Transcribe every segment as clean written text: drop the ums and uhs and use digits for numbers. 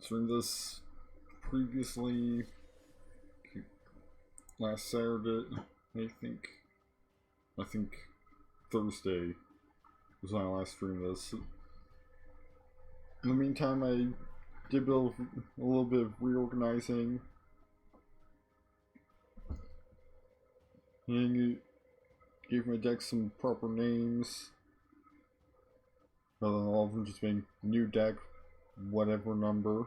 streamed this previously last Saturday, I think Thursday was when I last streamed this. In the meantime, I did a little bit of reorganizing and gave my deck some proper names rather than all of them just being new deck, whatever number.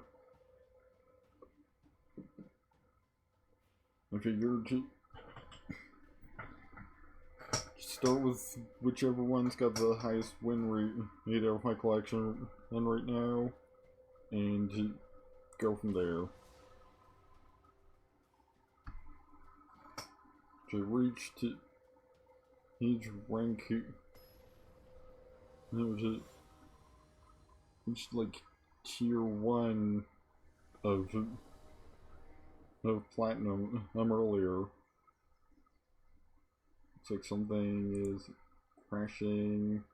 I figured to start with whichever one's got the highest win rate out of my collection right now, and go from there. To reach to each rank, to reach like tier 1 of platinum earlier. Looks like something is crashing.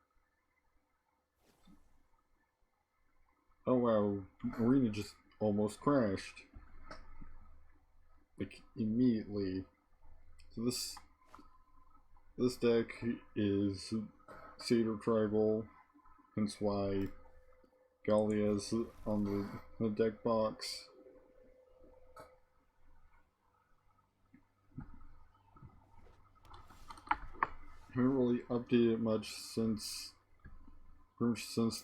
Oh wow, Arena just almost crashed. Like immediately. So this deck is Satyr Tribal, hence why Gallia's on the deck box. Haven't really updated much since Theros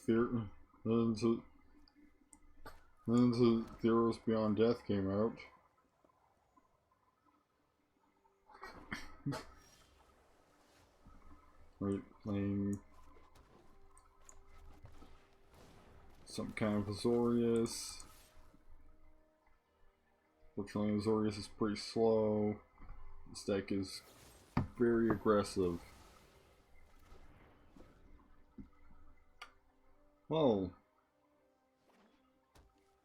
Beyond Death came out. Right, playing some kind of Azorius. Fortunately, Azorius is pretty slow. This deck is very aggressive. Well,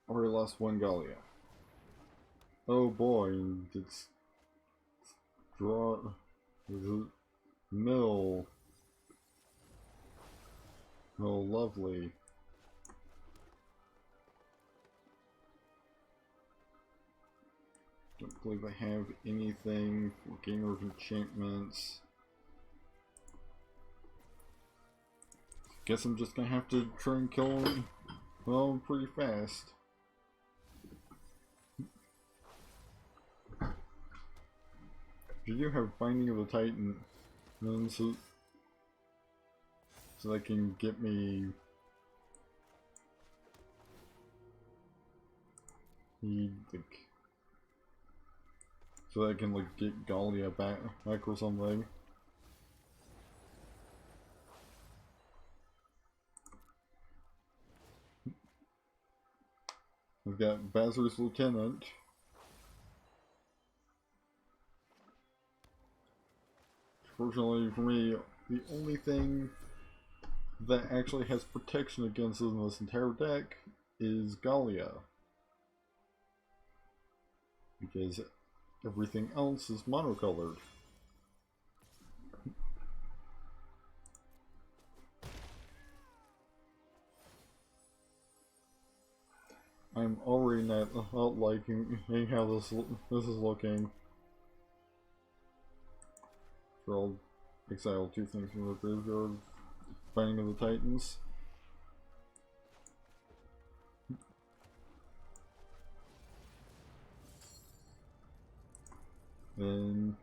already lost one Gallia. Oh boy, it's draw. Mill. Oh, lovely. Don't believe I have anything for Gamer of Enchantments. Guess I'm just gonna have to try and kill him, well, pretty fast. You do have Binding of the Titan, and so they can get me so I can like get Gallia back or something. I've got Bazar's Lieutenant. Fortunately for me, the only thing that actually has protection against it in this entire deck is Gallia. Because everything else is monocolored. I'm already not liking how this is looking. So I'll exile 2 things from the graveyard. Binding of the Titans. Then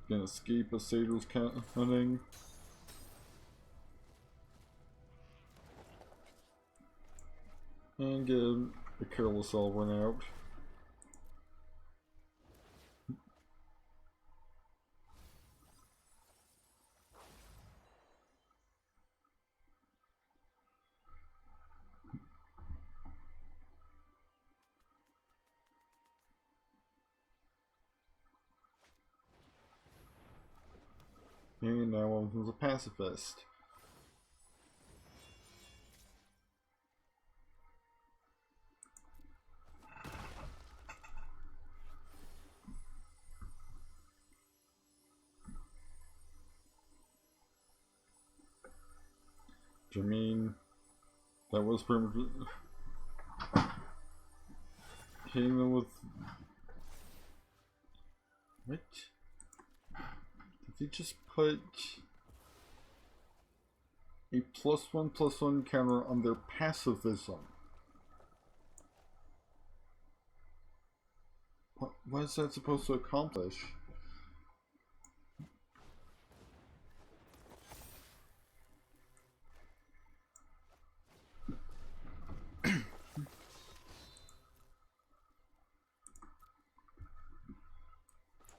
gonna escape a Satyr's Cunning. And get a Careless Sovereign out. And now one becomes a Pacifist. I mean, that was pretty much hitting them with... What? Did they just put a +1/+1 counter on their pacifism? What is that supposed to accomplish?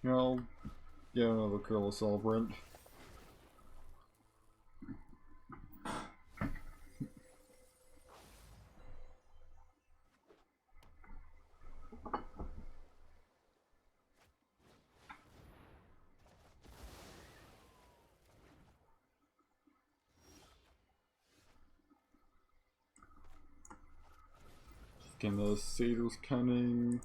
You know, get another Killer Celebrant. Again, the Satyr's Cunning.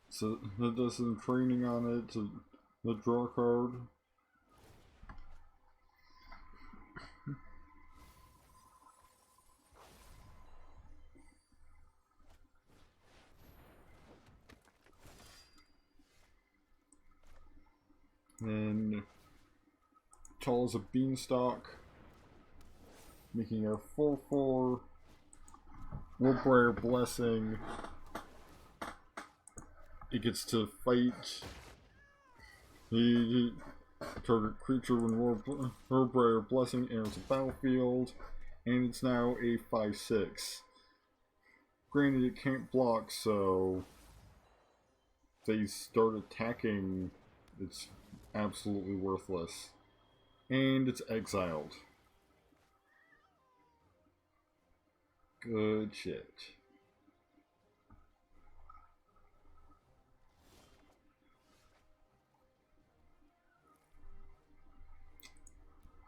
So that does some training on it to the draw card. Then tall as a beanstalk, making a 4/4 Woodbriar Blessing. It gets to fight the target creature when Woodbriar Blessing enters the battlefield, and it's now a 5/6. Granted, it can't block, so if they start attacking, it's absolutely worthless. And it's exiled. Good shit.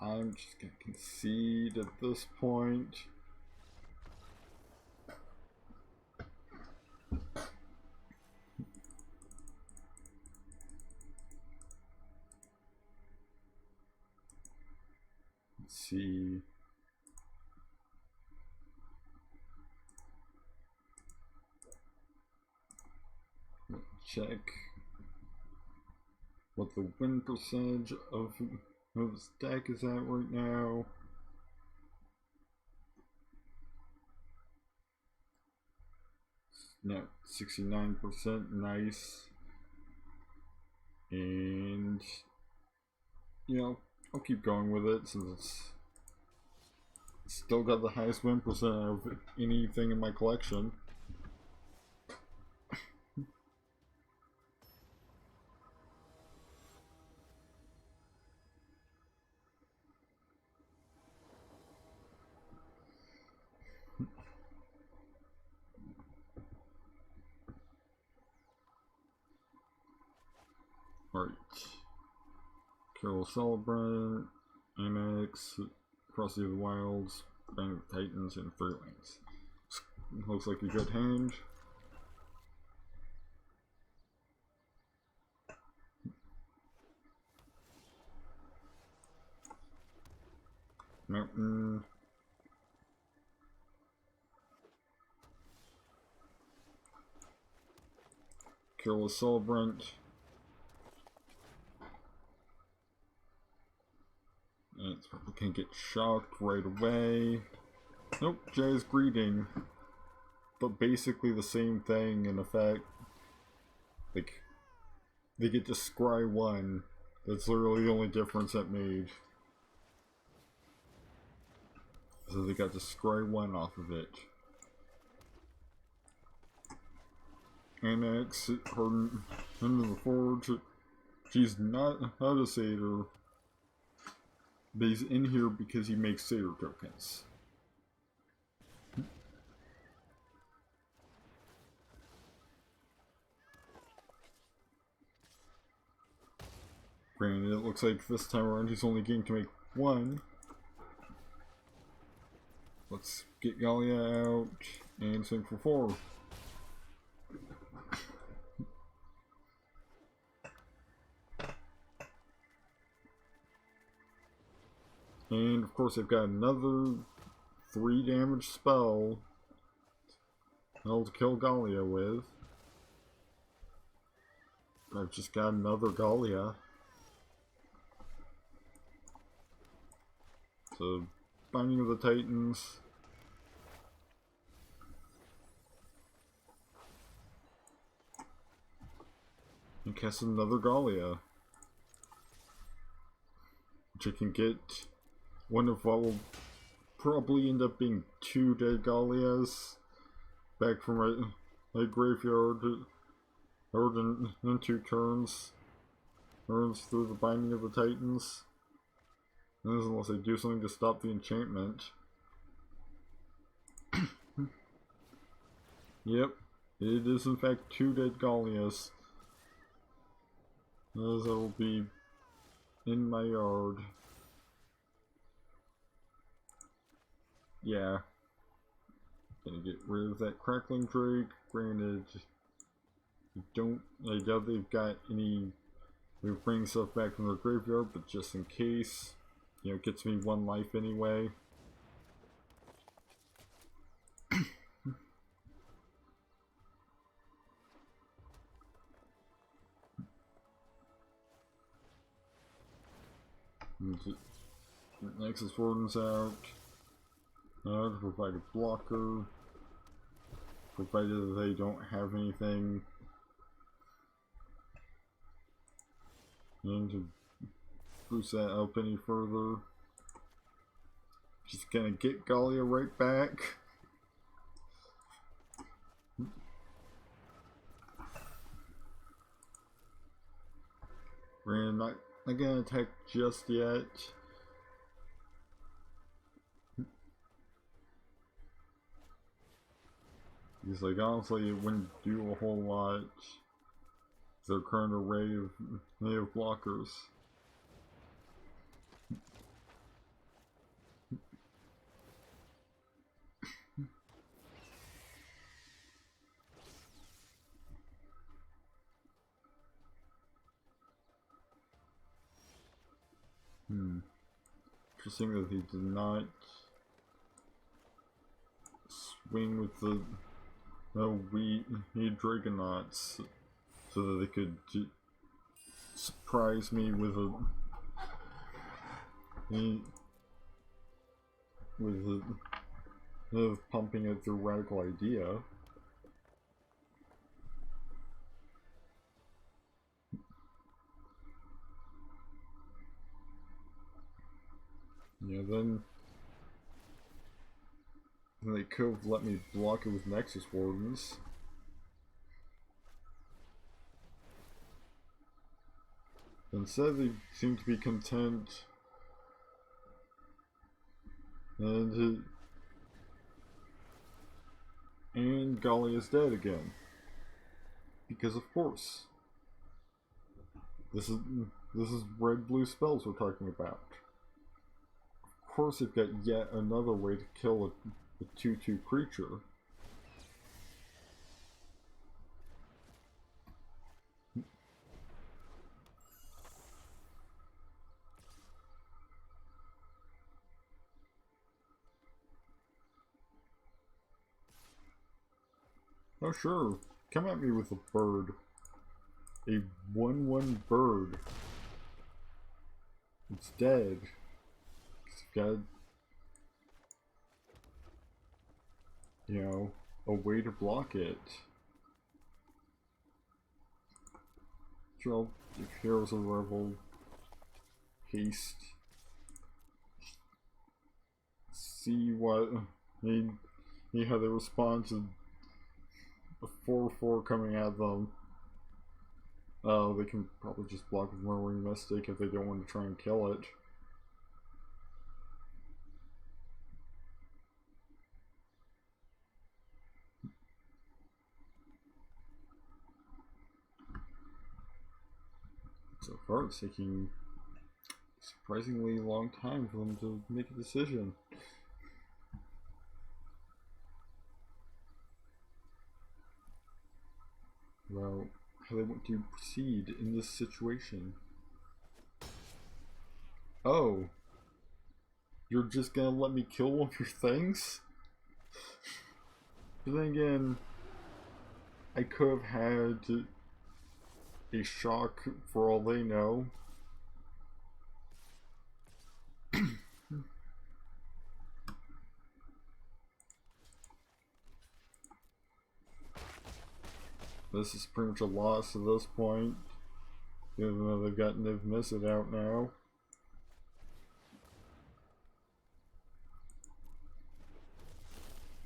I'm just gonna concede at this point. Let's see. Check what the win percentage of this deck is at right now. Now 69%, nice. And you know, I'll keep going with it since it's still got the highest win percent of anything in my collection. Alright. Carol Celebrant, Annex, Cross the Wilds, Band of Titans, and Freelance. Looks like a good hand. Mountain. Carol Celebrant. And it's probably gonna get shocked right away. Nope, Jay's Greeting. But basically the same thing in effect. Like, they get to scry 1. That's literally the only difference that made. So they got to scry 1 off of it. Annex, her into the forge. She's not a satyr. But he's in here because he makes satyr tokens. Granted, it looks like this time around he's only getting to make 1. Let's get Galia out and swing for 4. And of course, I've got another 3 damage spell to kill Gallia with. I've just got another Gallia. So, Binding of the Titans. And cast another Gallia. Which I can get one of what will probably end up being 2 dead Gallias back from my graveyard. Or in 2 turns. Turns through the Binding of the Titans. Unless I do something to stop the enchantment. Yep, it is in fact 2 dead Gallias. As I will be in my yard. Yeah. Gonna get rid of that Crackling Drake. Granted, I doubt they've got any way of bringing stuff back from their graveyard, but just in case, you know, it gets me 1 life anyway. Nexus Warden's out. To provide a blocker. Provided they don't have anything. And to boost that up any further. Just gonna get Gallia right back. We're not gonna attack just yet. Because, like, honestly, it wouldn't do a whole lot. Their current array of native blockers. Interesting that he did not swing with the wheat Dragonauts so that they could surprise me with pumping out their radical idea. Yeah, then they could have let me block it with Nexus Wardens. Instead, they seem to be content, and Gallia is dead again. Because of course, this is red-blue spells we're talking about. Of course, they've got yet another way to kill a 2/2 creature. Oh sure, come at me with a bird. A 1/1 bird. It's dead. It's got, you know, a way to block it. Sure, if Heroes of Revel, haste. See what how they respond to a 4/4 coming at them. They can probably just block with Murmuring Mystic if they don't want to try and kill it. So far, it's taking a surprisingly long time for them to make a decision. Well, how they want to proceed in this situation. Oh. you're just gonna let me kill one of your things? But then again, I could have had a shock for all they know. This is pretty much a loss at this point, even though they've got Niv Mizzet out now.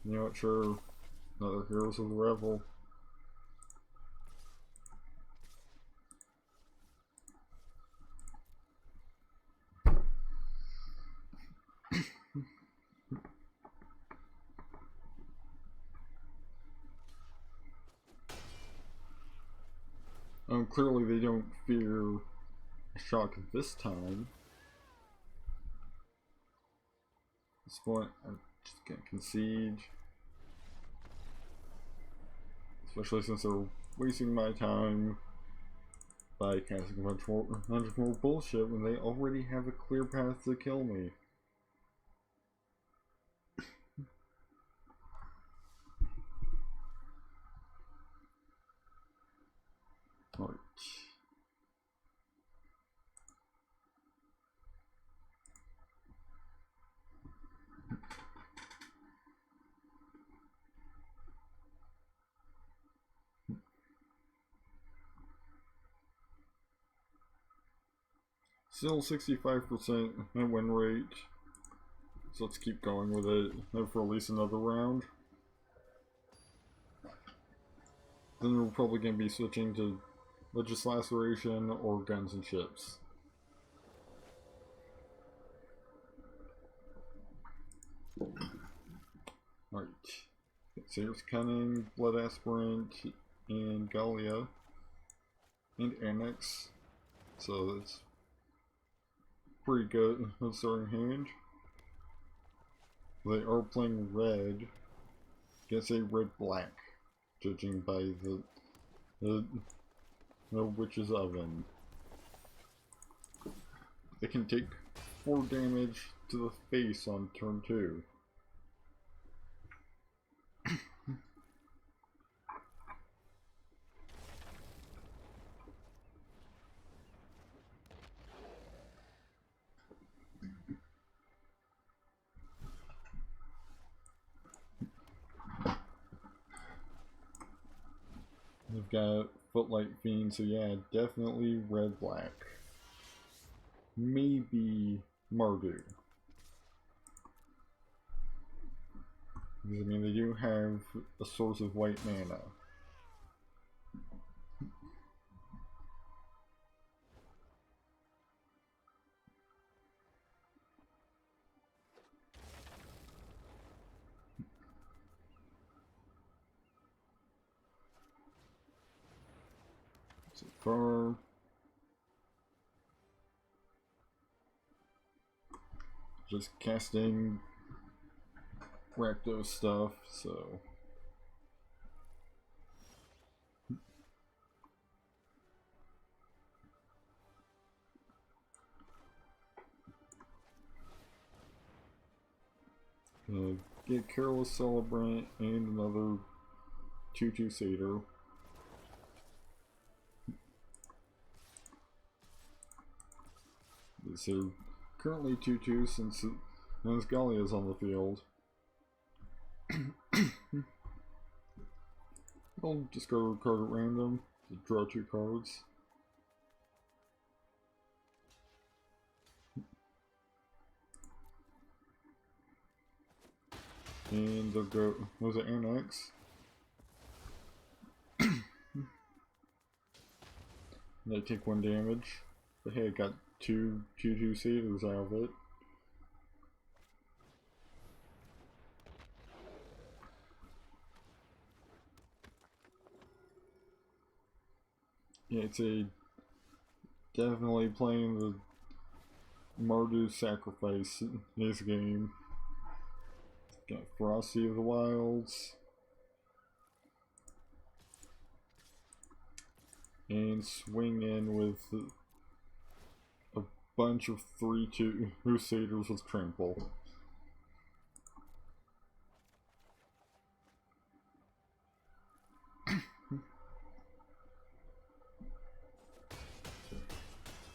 You know what, sure, another Heroes of the Revel. Clearly they don't fear a shock this time. At this point, I'm just gonna concede. Especially since they're wasting my time by casting a bunch more bullshit when they already have a clear path to kill me. Alright. Still 65% win rate, so let's keep going with it for at least another round. Then we're probably going to be switching to Legislaceration or Guns and Ships. Alright, Satyrs Cunning, Blood Aspirant, and Gallia, and Annex, so that's pretty good starting hand. They are playing red against a red-black, judging by the Witch's Oven. They can take 4 damage to the face on turn 2. They've got Footlight Fiend, so yeah, definitely red-black. Maybe Mardu. Because, I mean, they do have a source of white mana. So far, just casting Rakdos stuff, so get Careless Celebrant and another 2/2 Satyr. So currently 2/2 since Gallia is on the field. I'll discard a card at random to draw 2 cards. And they'll go, was it Annex? They take 1 damage. But hey, I got 2/2 Satyrs out of it. Yeah, it's definitely playing the Mardu Sacrifice in this game. Got Ferocity of the Wilds. And swing in with a bunch of 3/2 Satyrs with Trample.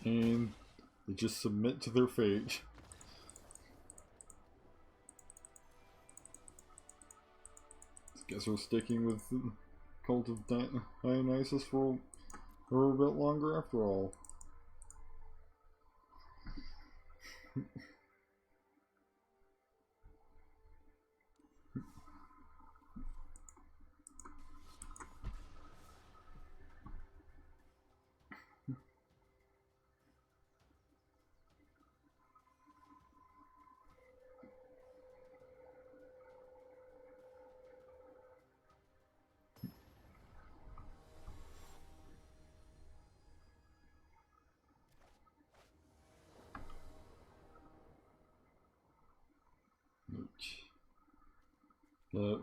And they just submit to their fate. Guess we're sticking with the Cult of Dionysus for a bit longer after all.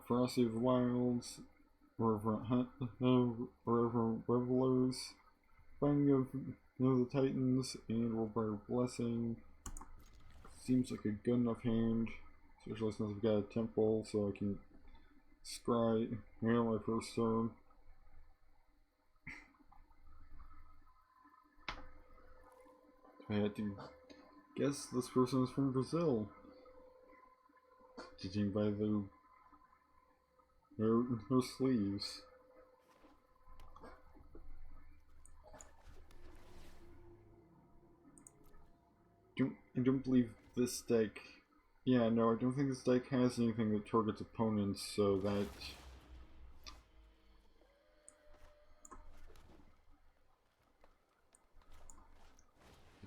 Frosty of the Wilds, Reverent Revelers, Finding of the Titans, and Warbriar Blessing. Seems like a good enough hand, especially since I've got a temple, so I can scry my first turn. I had to guess this person is from Brazil, judging by their sleeves. I don't believe this deck. Yeah, no, I don't think this deck has anything that targets opponents, so that.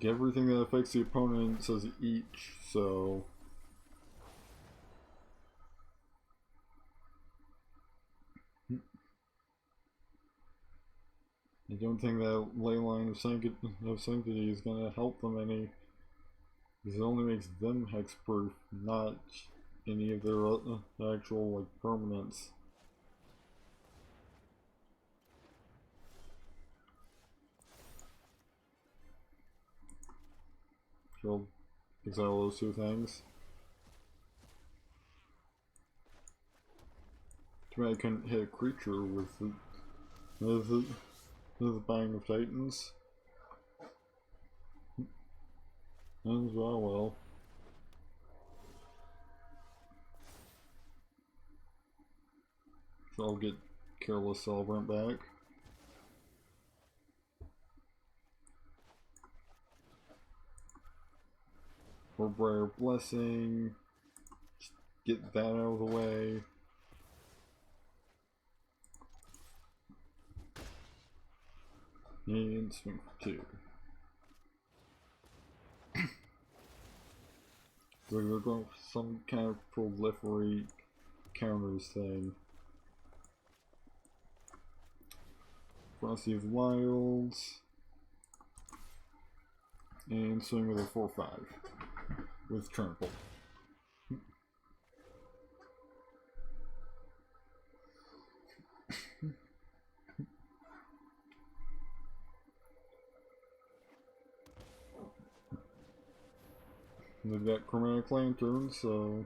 Everything that affects the opponent says each, so. I don't think that Leyline of Sanctity is going to help them any, because it only makes them hexproof, not any of their actual like permanents. She'll exile those two things. Too bad I couldn't hit a creature with the Binding of Titans. As well. So I'll get Careless Celebrant back. Warbriar Blessing. Just get that out of the way. And swing for 2. So we're going for some kind of proliferate counters thing. Frosty of the Wilds. And swing with a 4/5 with trample. They've got Chromatic Lantern, so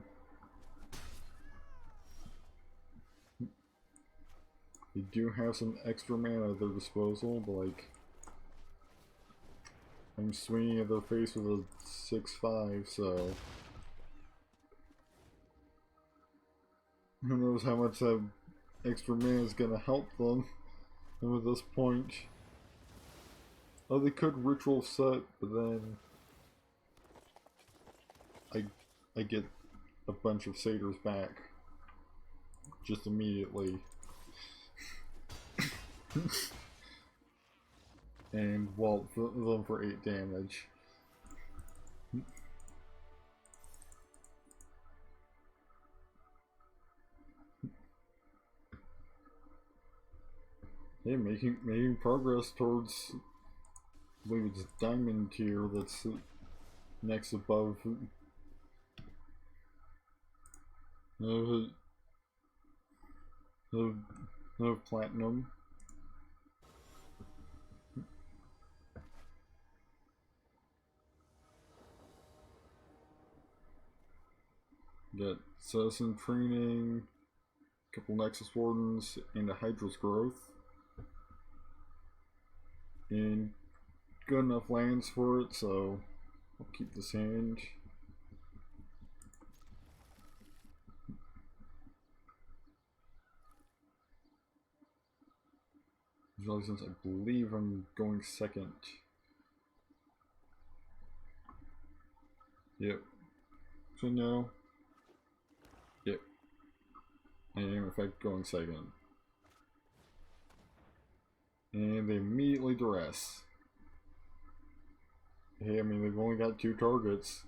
they do have some extra mana at their disposal, but like I'm swinging at their face with a 6/5, so who knows how much that extra mana is gonna help them. And at this point, oh, they could Ritual Set, but then I get a bunch of satyrs back just immediately. And walt them for 8 damage. Hey, making progress towards, I believe it's Diamond tier that's next above of Platinum. Got Citizen Training, a couple Nexus Wardens, and a Hydra's Growth. And good enough lands for it, so I'll keep this hand. Since I believe I'm going second. Yep. So no. Yep. I am in fact going second. And they immediately duress. Hey, I mean, they've only got 2 targets.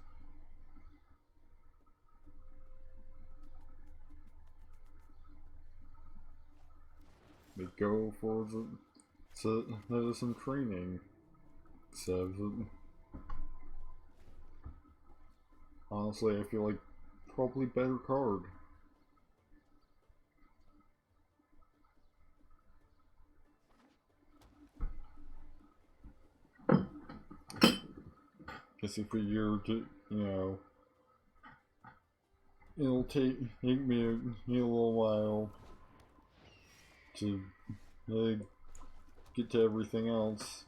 They go for the some training. So, honestly, I feel like probably better card. Guess if a year to, it'll take me a little while to get to everything else.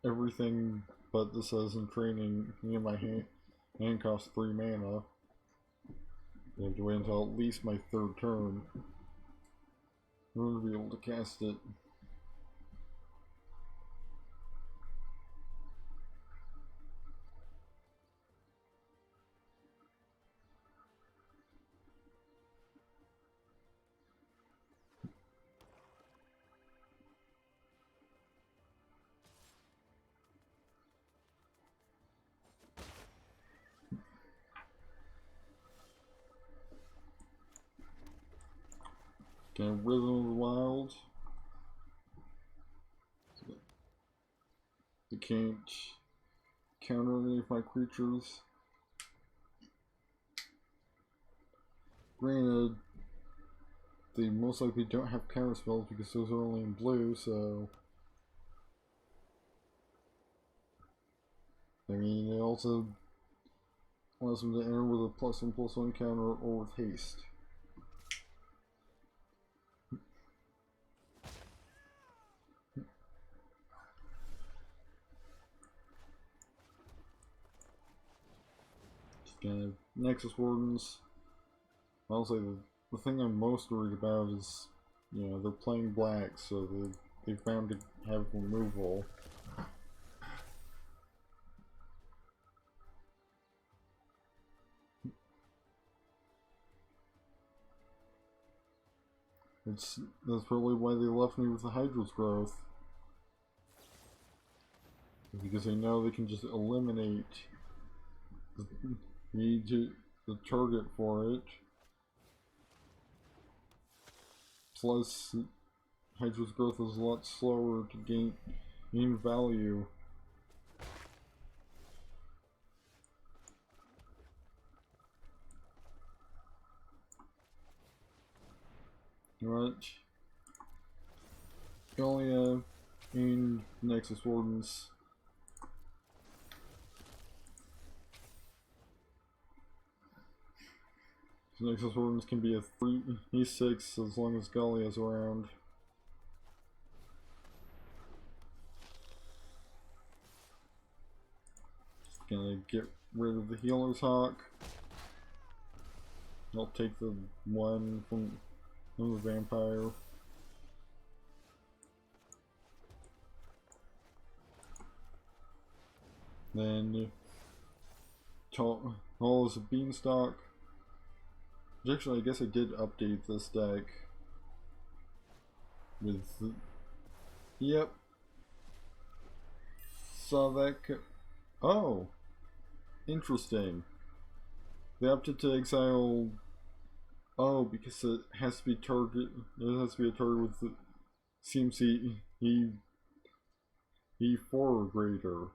Everything but this in training in my hand costs 3 mana. I have to wait until at least my 3rd turn in order to be able to cast it. Can I Rhythm of the Wild? They can't counter any of my creatures. Granted, they most likely don't have counter spells because those are only in blue, so I mean, it also allows them to enter with a +1/+1 counter or with haste. Nexus Wardens. Honestly, the thing I'm most worried about is, they're playing black, so they're bound to have removal. That's probably why they left me with the Hydra's Growth. Because they know they can just eliminate the target for it. Plus, Hydra's Growth is a lot slower to gain value. Right. Galia and Nexus Wardens. So Nexus Wardens can be a 3/6 as long as Galia's around. Gonna get rid of the Healer's Hawk. I'll take the one from the Vampire. Then Tall as a Beanstalk. Actually, I guess I did update this deck with. Yep. Saw that. Oh! Interesting. They opted to exile. Oh, because it has to be target. It has to be a target with the CMC E4 or greater.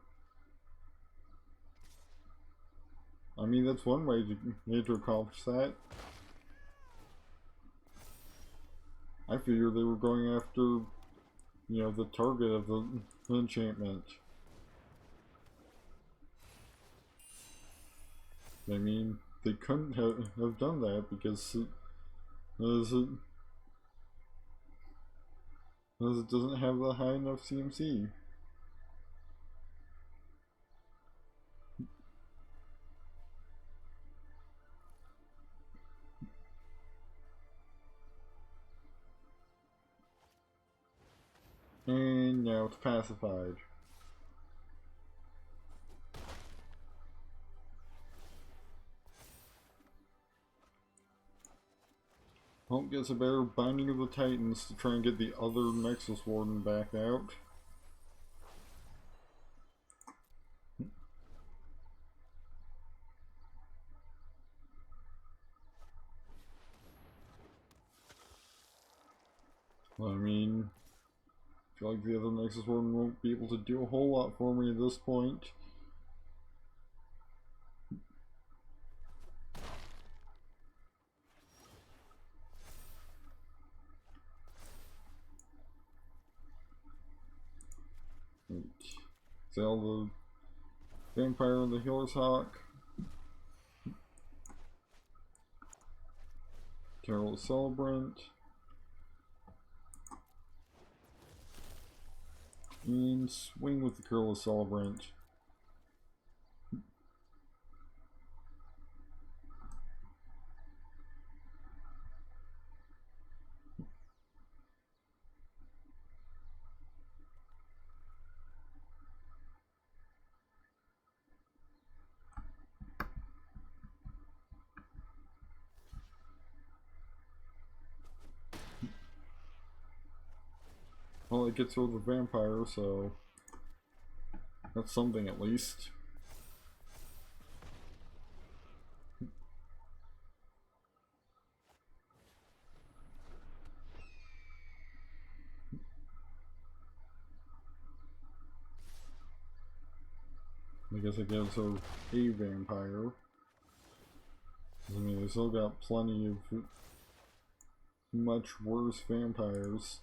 I mean, that's one way to accomplish that. I figured they were going after, the target of the enchantment. I mean, they couldn't have done that because Because it doesn't have the high enough CMC. And now it's pacified. Hope gets a better Binding of the Titans to try and get the other Nexus Warden back out. I mean, I feel like the other Nexus Warden won't be able to do a whole lot for me at this point. Sell the Vampire and the Healer's Hawk. Carol's Celebrant. And swing with the Carol's Celebrant. Well, it gets rid of the vampire, so that's something at least. I guess it gives her a vampire. I mean, they still got plenty of much worse vampires.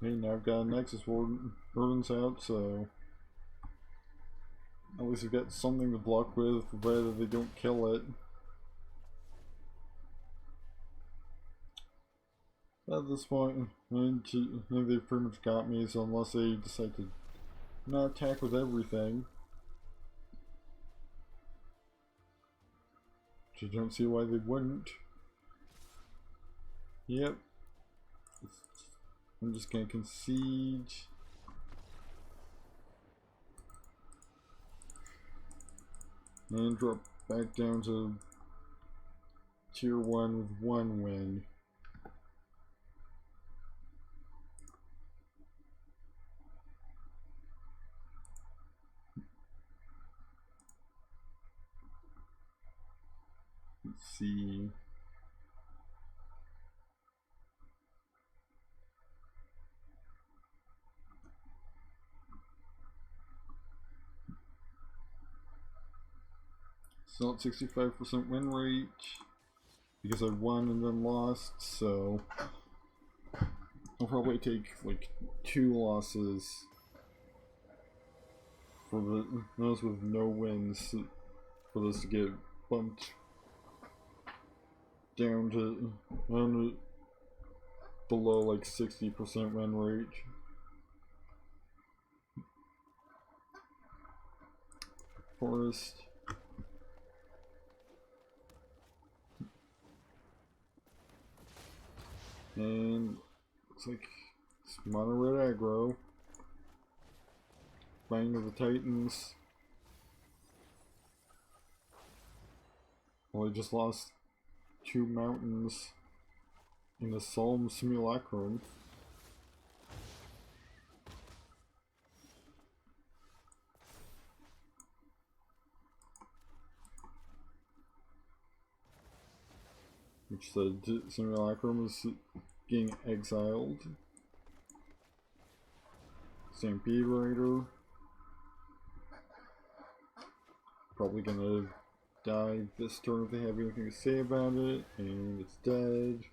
Hey, now I've got a Nexus Warden's out, so at least I've got something to block with, provided they don't kill it. At this point, I think they've pretty much got me, so unless they decide to not attack with everything, which I don't see why they wouldn't. Yep. I'm just gonna concede. And drop back down to tier 1 with 1 win. Let's see. Still at 65% win rate because I won and then lost, so I'll probably take like 2 losses for those with no wins for this to get bumped down to below like 60% win rate. Forest. And looks like it's mono red aggro. Binding of the Titans. Well, I just lost 2 mountains in the Solemn Simulacrum. Which the Simulacrum is getting exiled. Stampede Rider. Probably gonna die this turn if they have anything to say about it, and it's dead.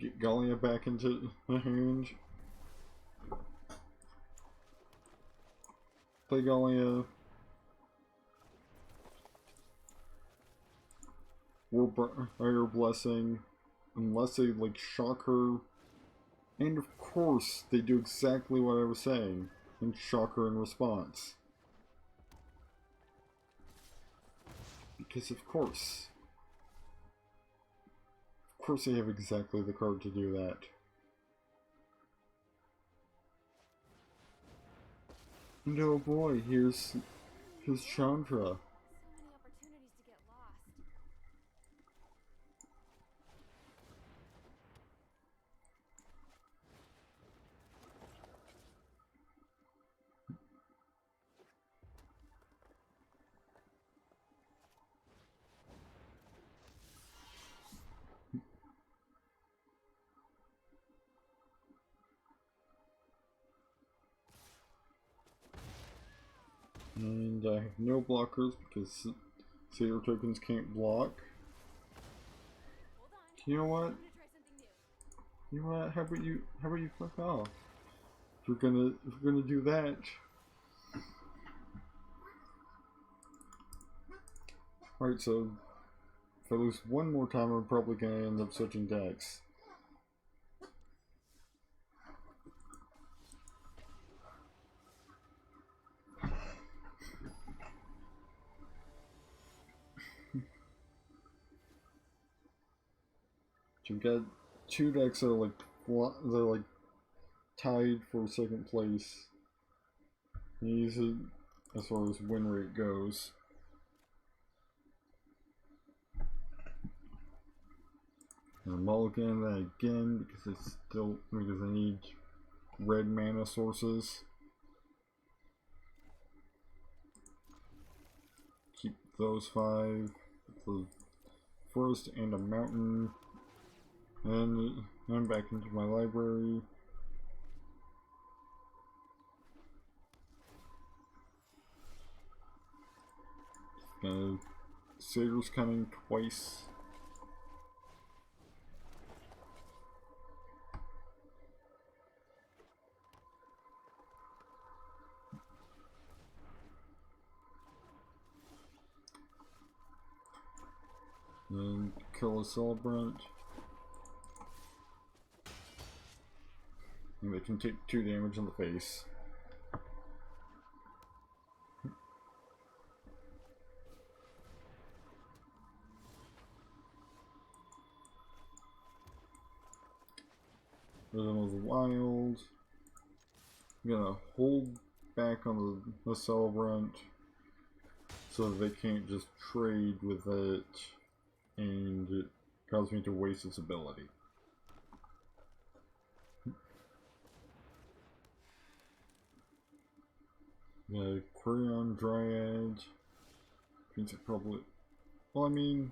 Get Gallia back into the hand. Play Gallia. Warbriar Blessing. Unless they like shock her. And of course, they do exactly what I was saying. And shock her in response. Because of course. Of course they have exactly the card to do that. And oh boy, here's Chandra. And I have no blockers because Satyr tokens can't block. You know what? You know what? How about you fuck off? If we're gonna do that. Alright, so if I lose one more time, I'm probably gonna end up switching decks. You've got two decks that are like tied for second place. These are, as far as win rate goes. I'm mulliganing that again because I need red mana sources. Keep those 5 for forest and a mountain. And I'm back into my library. Satyr's coming twice. And kill a celebrant. And they can take 2 damage in the face. Rhythm of the Wild. I'm gonna hold back on the celebrant so that they can't just trade with it and it causes me to waste its ability. Quirion Dryad. Means it probably. Well, I mean,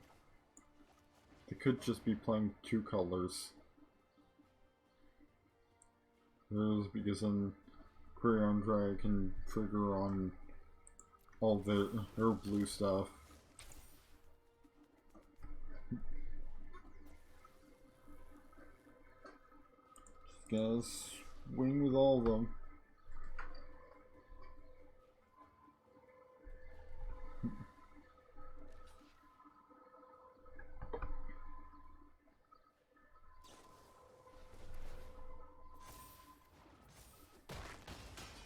they could just be playing 2 colors. Because then Quirion Dryad can trigger on all her blue stuff. Just gotta swing with all of them.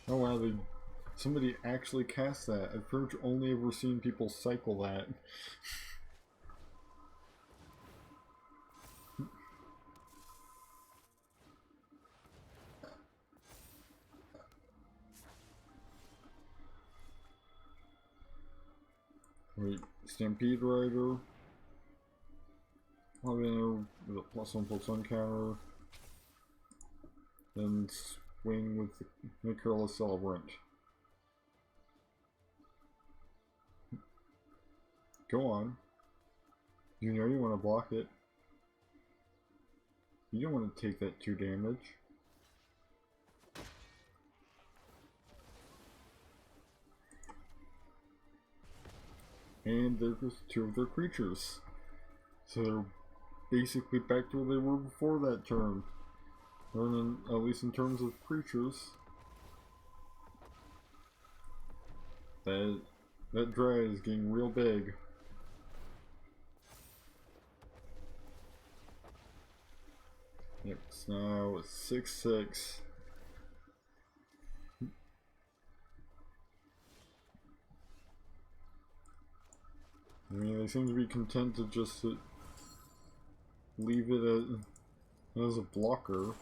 Oh wow, somebody actually cast that. I've pretty much only ever seen people cycle that. Wait, Stampede Rider. I'll be in with a +1/+1 counter. Then swing with the Curl Celebrant. Go on. You know you want to block it. You don't want to take that 2 damage. And there goes 2 of their creatures. So they're basically back to where they were before that turn. Or at least in terms of creatures. That dry is getting real big. Yep, it's now 6/6. I mean, they seem to be content to just leave it as a blocker.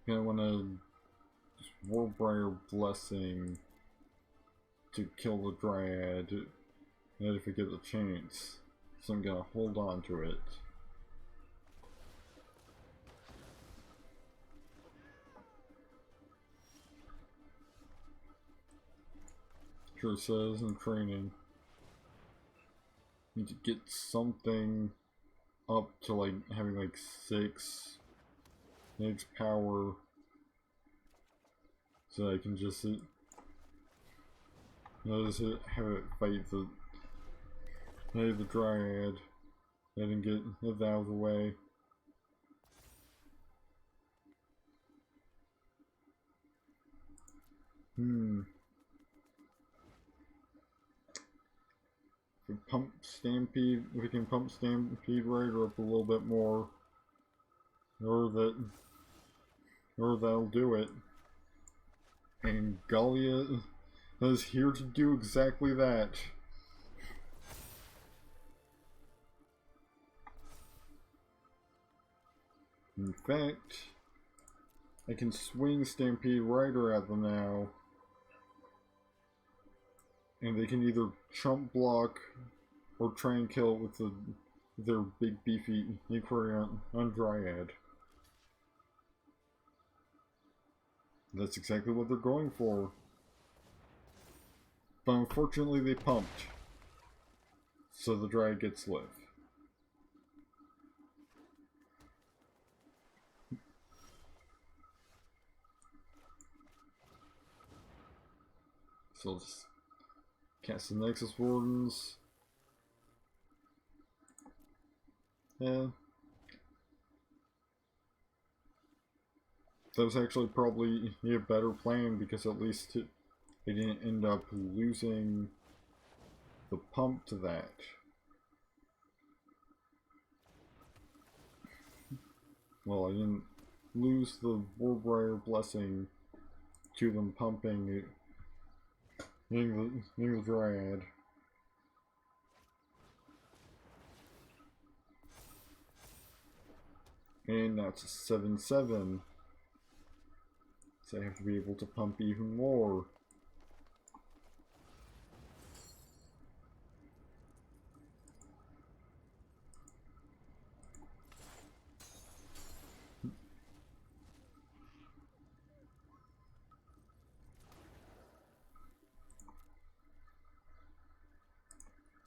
I want to Warbriar Blessing to kill the Dryad, and if I get the chance, so I'm gonna hold on to it. Sure says in training, need to get something up to like having like 6 power, so I can just have it fight the Dryad and get it out of the way. If we can pump Stampede Rider up a little bit more, or that'll do it. And Gallia is here to do exactly that. In fact, I can swing Stampede Rider at them now, and they can either chump block or try and kill it with their big beefy Inquiry on Dryad. That's exactly what they're going for. But unfortunately they pumped, so the Dryad gets live. So I'll just cast the Nexus Wardens. Yeah. That was actually probably a better plan, because at least they didn't end up losing the pump to that. Well, I didn't lose the Warbriar Blessing to them pumping the Dryad. And now it's a 7/7. So I have to be able to pump even more.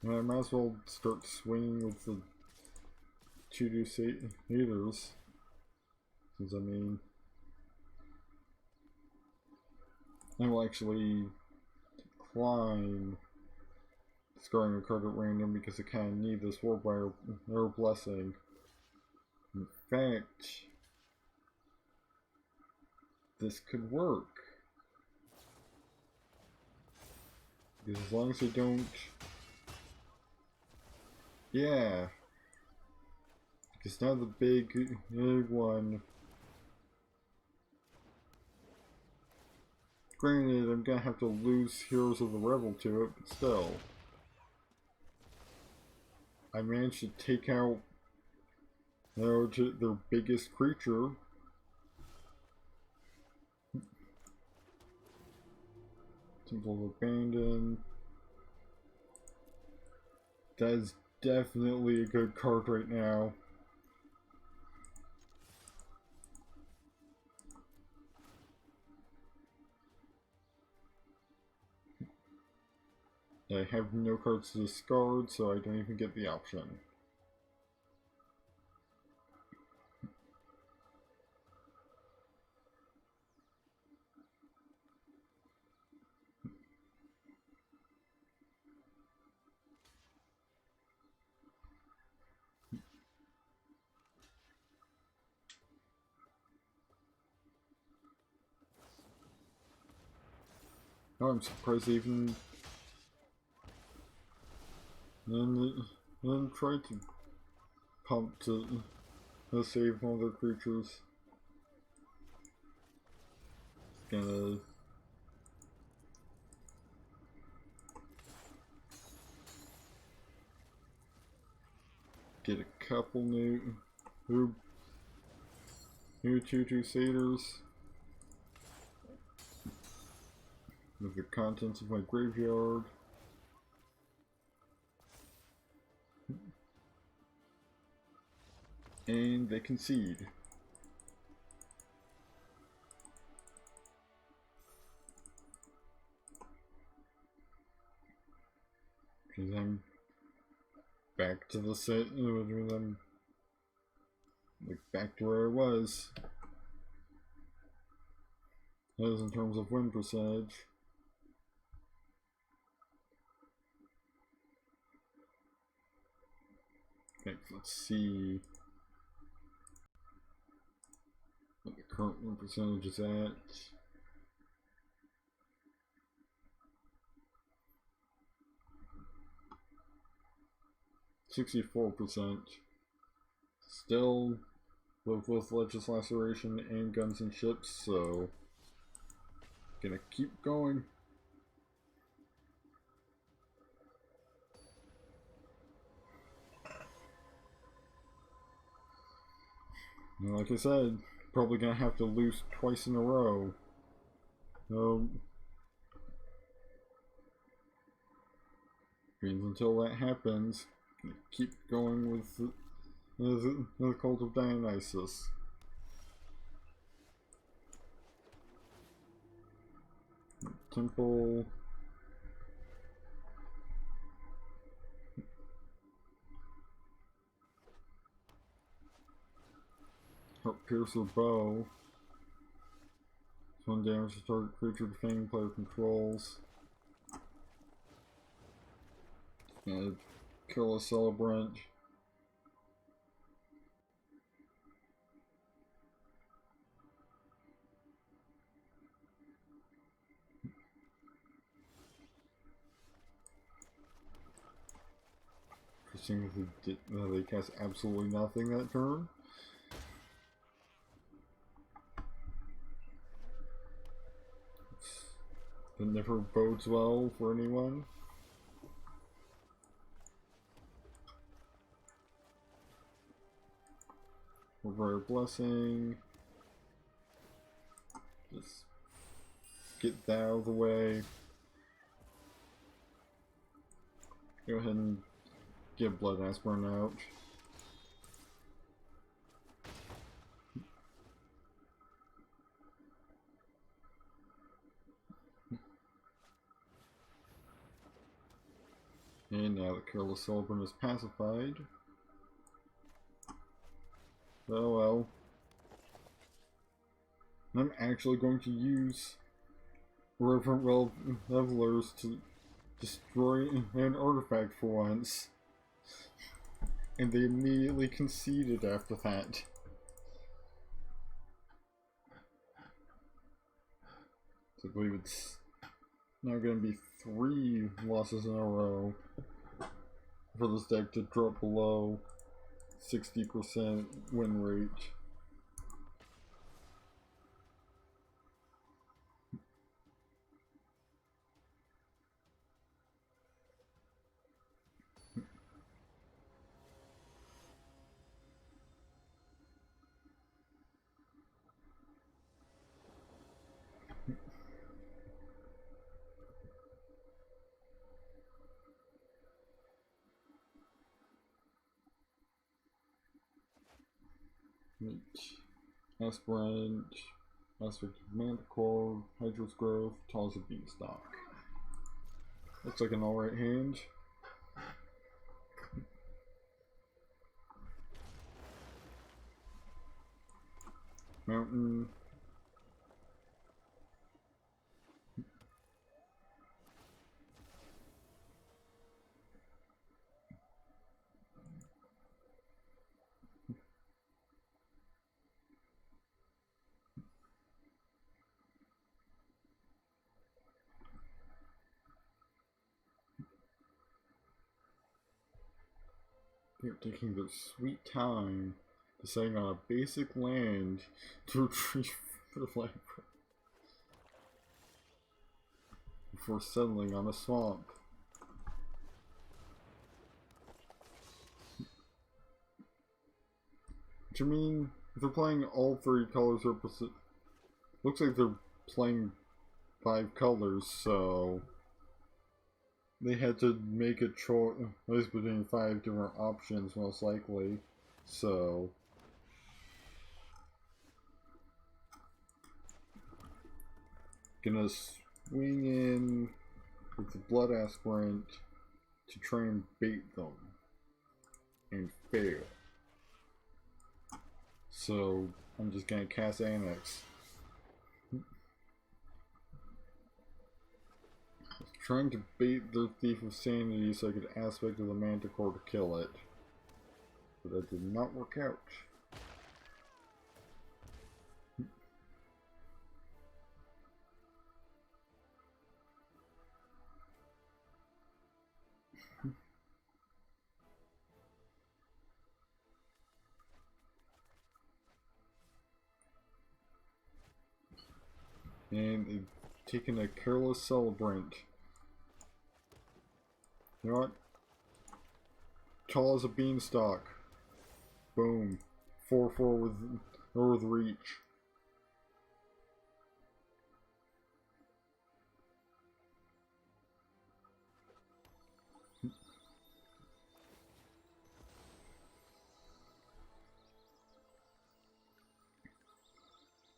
And I might as well start swinging with the 2-deuce haters, since I mean, I will actually decline scoring a card at random because I kind of need this Warbriar Blessing. In fact, this could work. Because as long as I don't... Yeah. Because now the big one... Granted, I'm gonna have to lose Heroes of the Revel to it, but still. I managed to take out their biggest creature. Temple of Abandon. That is definitely a good card right now. I have no cards to discard, so I don't even get the option. Oh, I'm surprised they even then tried to pump to save one of their creatures. Gonna get a couple new 2/2 satyrs with the contents of my graveyard. And they concede. Because I'm back to the set, I'm like back to where I was. That is in terms of win percentage. Okay, let's see what the current win percentage is at. 64%. Still with Ledges Laceration and Guns and Ships, so gonna keep going. And like I said, probably gonna have to lose twice in a row. Means until that happens, keep going with the Cult of Dionysus. Temple. Heart Piercer Bow. 1 damage to target creature defending player controls. And kill a Celebrant. Interesting that they cast absolutely nothing that turn. It never bodes well for anyone. Rare Blessing. Just get that out of the way. Go ahead and get Blood Aspirant out. And now the Careless Celebrant is pacified. Oh well. I'm actually going to use Reverent Revelers to destroy an artifact for once. And they immediately conceded after that. So I believe it's now going to be 3 losses in a row for this deck to drop below 60% win rate. Aspirant, Aspect of Manticore, Hydra's Growth, Tall's a Beanstalk. Looks like an alright hand. Mountain. They're taking their sweet time deciding on a basic land to retrieve the library before settling on a swamp. Which I mean, if they're playing all three colors represent, looks like they're playing 5 colors, so they had to make a choice between 5 different options, most likely. So gonna swing in with the Blood Aspirant to try and bait them and fail. So I'm just gonna cast Annex. Trying to bait the Thief of Sanity so I could aspect of the Manticore to kill it. But that did not work out. And taking a Careless Celebrant. You know what? Tall as a beanstalk. Boom. 4/4 with reach.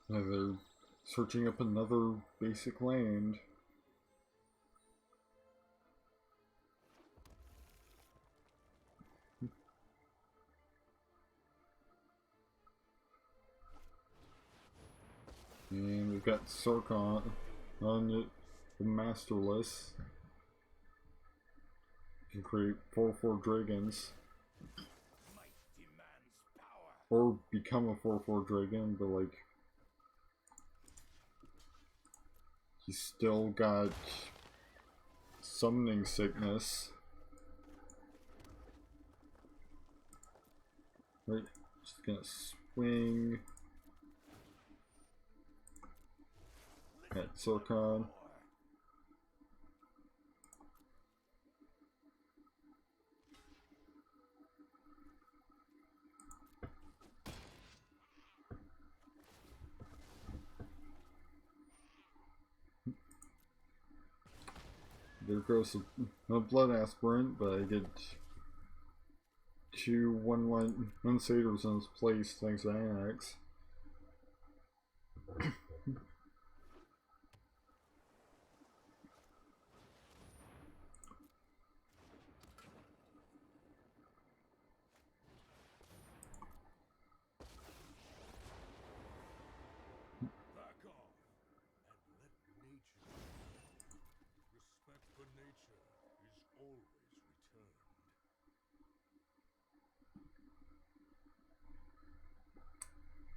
Now they're searching up another basic land. And we've got Sarkon on it, the Masterless. You can create 4/4 dragons. Or become a 4/4 dragon, but like he's still got summoning sickness. Right, just gonna swing at Sarkon. There goes a Blood Aspirant, but I get 2 1 satyrs in its place thanks to Annex.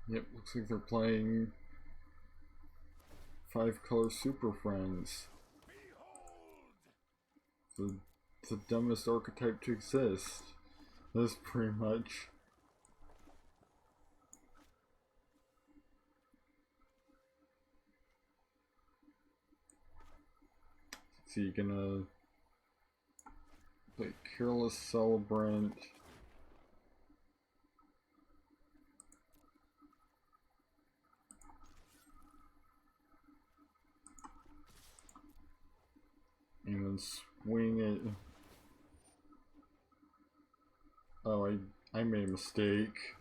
Yep, looks like they're playing 5-color Super Friends. The dumbest archetype to exist. That's pretty much. So you're gonna play Careless Celebrant. And then swing it. Oh, I made a mistake.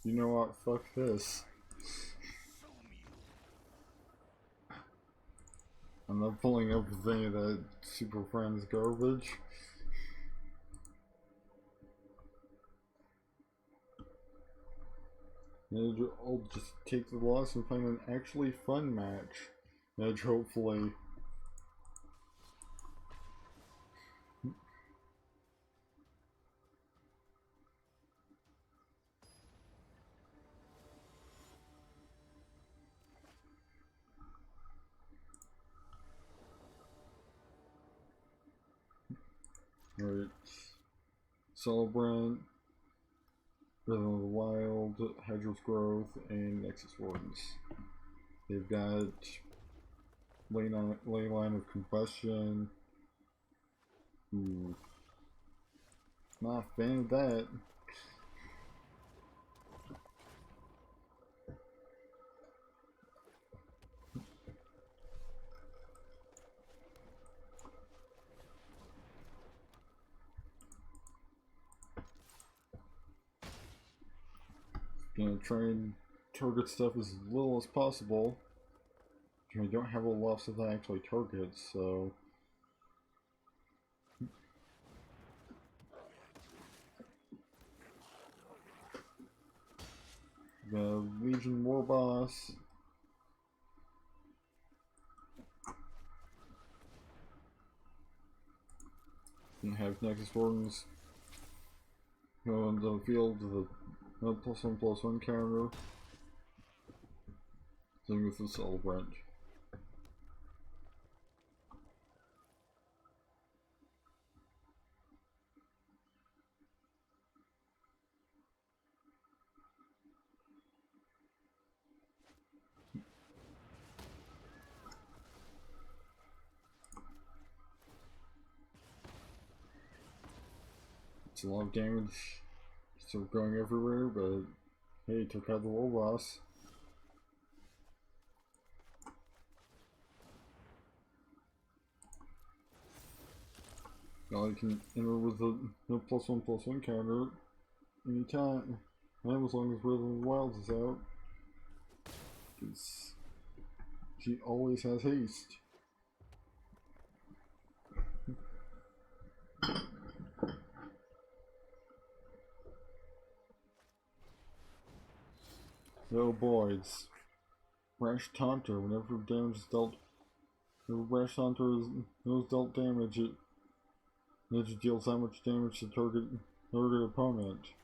You know what? Fuck this. I'm not pulling up with any of that Super Friends garbage. And I'll just take the loss and find an actually fun match. And hopefully. Alright. Celebrant, Rhythm of the Wild, Hydra's Growth, and Nexus Wardens. They've got Ley Line of Combustion. Ooh. Not a fan of that. Gonna try and target stuff as little as possible. I don't have a lot of stuff that actually targets, so. The Legion War Boss. And have Nexus Wardens go on the field with a +1/+1 counter. Same with the Celebrant. It's a lot of damage, still going everywhere, but hey, took out the War Boss. Now I can enter with a +1/+1 counter anytime, and as long as Rhythm of the Wild is out, because she always has haste. Oh boy, it's Rash Taunter. Whenever damage is dealt, Rash Taunter is dealt damage, it deals that much damage to target opponent.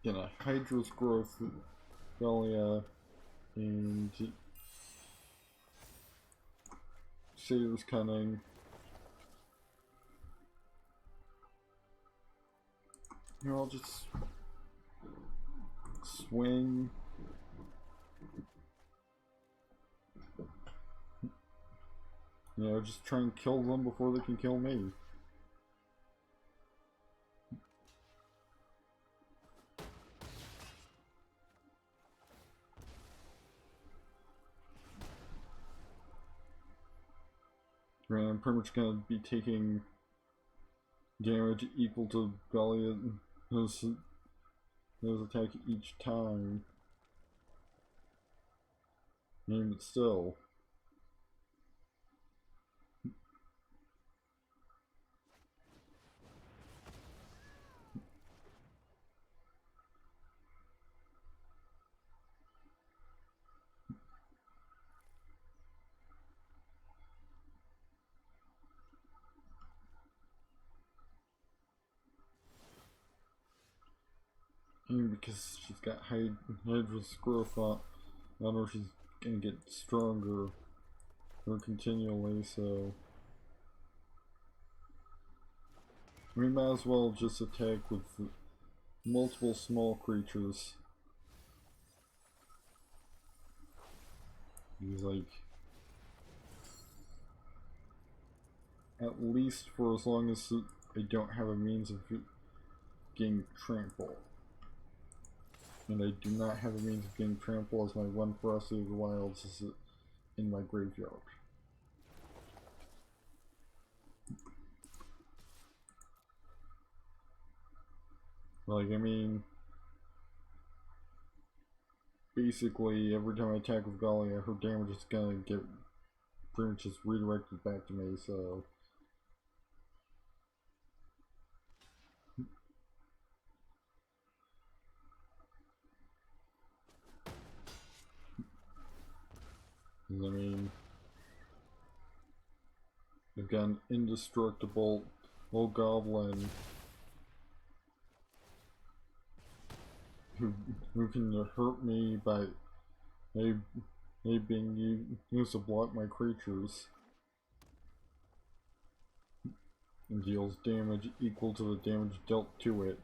Again, a Hydra's Growth, Galia, and Satyr's Cunning. Here, I'll just swing. You know, just try and kill them before they can kill me. And I'm pretty much gonna be taking damage equal to Galia's attack each time. But still. And because she's got Hydra's Growth on her, she's gonna get stronger continually, so we might as well just attack with multiple small creatures. He's like, at least for as long as I don't have a means of getting trample. And I do not have a means of getting trample, as my one Ferocity of the Wilds is in my graveyard. Like, I mean, basically every time I attack with Galia, her damage is gonna get pretty much just redirected back to me, so. I mean, again, indestructible old goblin who can hurt me by maybe being used to block my creatures and deals damage equal to the damage dealt to it.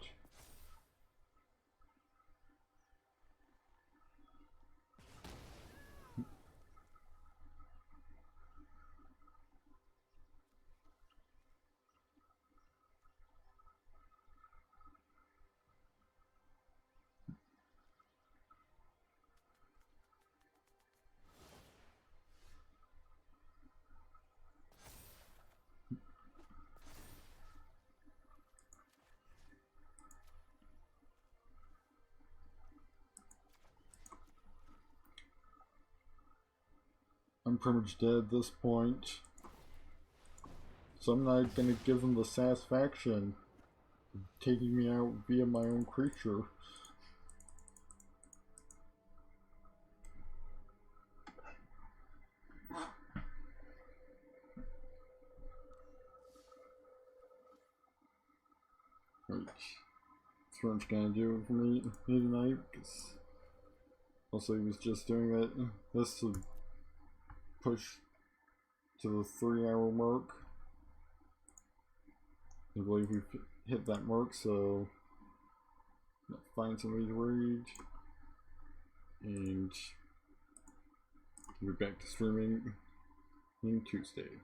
I'm pretty much dead at this point, so I'm not gonna give them the satisfaction of taking me out via my own creature. Like, that's pretty much gonna do it for me tonight, because also he was just doing that, this to push to the 3-hour mark. I believe we've hit that mark, so find somebody to read and we'll be back to streaming on Tuesday.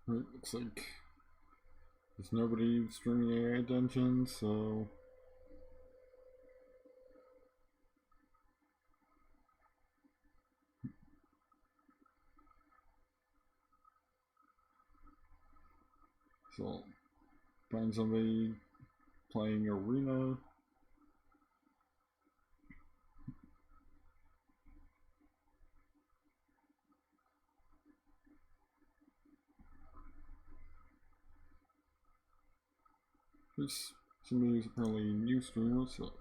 It looks like there's nobody streaming AI Dungeons, so I'll find somebody playing Arena. There's somebody who's apparently a new streamer, so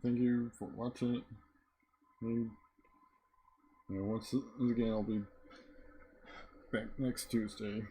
thank you for watching. And once again, I'll be back next Tuesday.